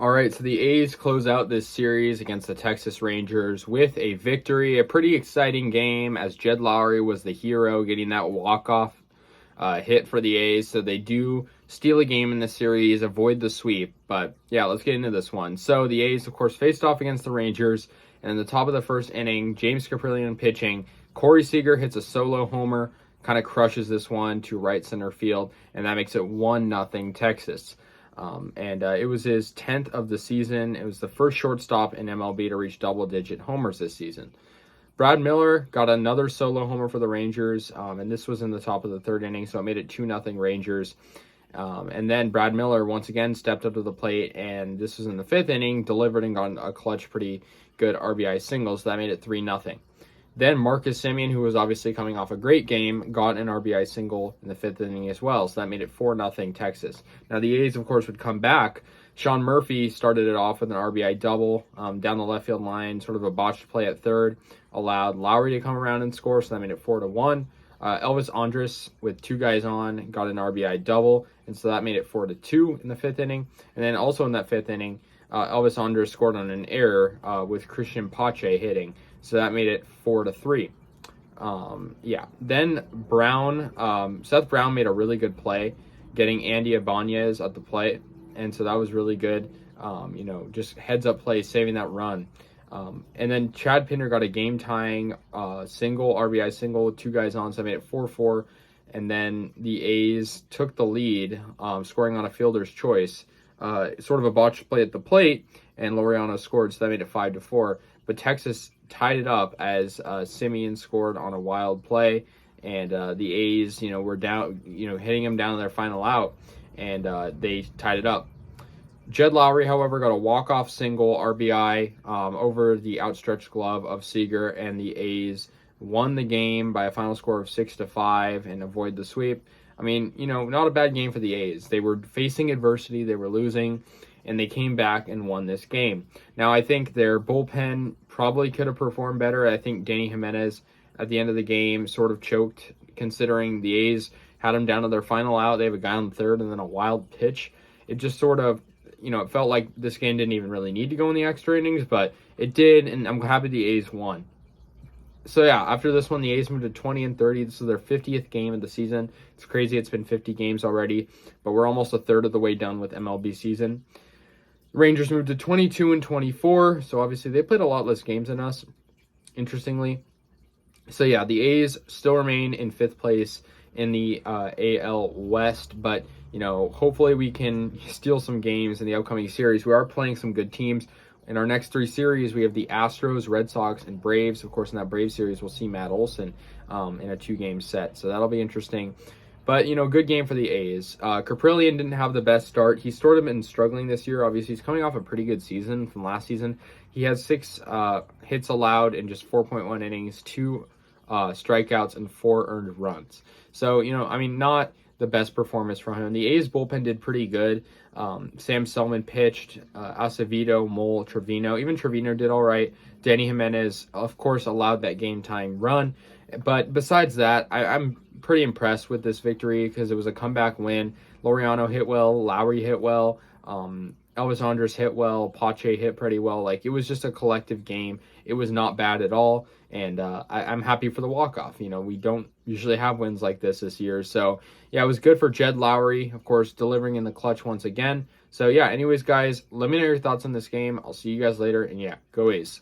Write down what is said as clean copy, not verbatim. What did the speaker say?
All right, so the A's close out this series against the Texas Rangers with a victory. A pretty exciting game as Jed Lowrie was the hero, getting that walk-off hit for the A's. So they do steal a game in this series, avoid the sweep. But yeah, let's get into this one. So the A's, of course, faced off against the Rangers. And in the top of the first inning, James Kaprielian pitching. Corey Seager hits a solo homer, kind of crushes this one to right center field. And that makes it 1-0 Texas. It was his 10th of the season. It was the first shortstop in MLB to reach double-digit homers this season. Brad Miller got another solo homer for the Rangers, and this was in the top of the third inning, so it made it 2-0 Rangers. And then Brad Miller once again stepped up to the plate, and this was in the fifth inning, delivered and got a clutch, pretty good RBI single, so that made it 3-0. Then Marcus Semien, who was obviously coming off a great game, got an RBI single in the fifth inning as well, so that made it 4-0 Texas. Now the A's, of course, would come back. Sean Murphy started it off with an RBI double down the left field line, sort of a botched play at third, allowed Lowrie to come around and score, so that made it 4-1. Elvis Andrus, with two guys on, got an RBI double, and so that made it 4-2 in the fifth inning. And then also in that fifth inning, Elvis Andrus scored on an error with Christian Pache hitting, so that made it 4-3. Then Seth Brown made a really good play, getting Andy Ibanez at the plate, and so that was really good. Just heads up play, saving that run. And then Chad Pinder got a game-tying RBI single with two guys on, so that made it 4-4. And then the A's took the lead, scoring on a fielder's choice. Sort of a botched play at the plate, and Laureano scored, so that made it 5-4. But Texas tied it up as Semien scored on a wild play, and the A's, were down, hitting him down their final out, and they tied it up. Jed Lowrie, however, got a walk-off single RBI over the outstretched glove of Seager, and the A's won the game by a final score of 6-5 and avoid the sweep. I mean, not a bad game for the A's. They were facing adversity, they were losing, and they came back and won this game. Now, I think their bullpen probably could have performed better. I think Danny Jimenez at the end of the game sort of choked, considering the A's had him down to their final out. They have a guy on third and then a wild pitch. It just sort of, it felt like this game didn't even really need to go in the extra innings, but it did, and I'm happy the A's won. So yeah, after this one, the A's moved to 20-30. This is their 50th game of the season. It's crazy. It's been 50 games already, but we're almost a third of the way done with MLB season. Rangers moved to 22-24, so obviously they played a lot less games than us, interestingly. So yeah, the A's still remain in fifth place in the AL West, but hopefully we can steal some games in the upcoming series. We are playing some good teams. In our next three series, we have the Astros, Red Sox, and Braves. Of course, in that Braves series, we'll see Matt Olson in a two-game set, so that'll be interesting. But, good game for the A's. Kaprielian didn't have the best start. He's sort of been struggling this year. Obviously, he's coming off a pretty good season from last season. He has 6 hits allowed in just 4.1 innings, 2 strikeouts, and 4 earned runs. So, not the best performance from him. The A's bullpen did pretty good. Sam Selman pitched, Acevedo, Mole, Trevino. Even Trevino did all right. Danny Jimenez, of course, allowed that game-tying run. But besides that, I'm pretty impressed with this victory because it was a comeback win. Laureano hit well, Lowrie hit well, Elvis Andrus hit well, Pache hit pretty well. It was just a collective game. It was not bad at all, and I'm happy for the walk-off. We don't usually have wins like this year. So, yeah, it was good for Jed Lowrie, of course, delivering in the clutch once again. So, yeah, anyways, guys, let me know your thoughts on this game. I'll see you guys later, and, yeah, go A's.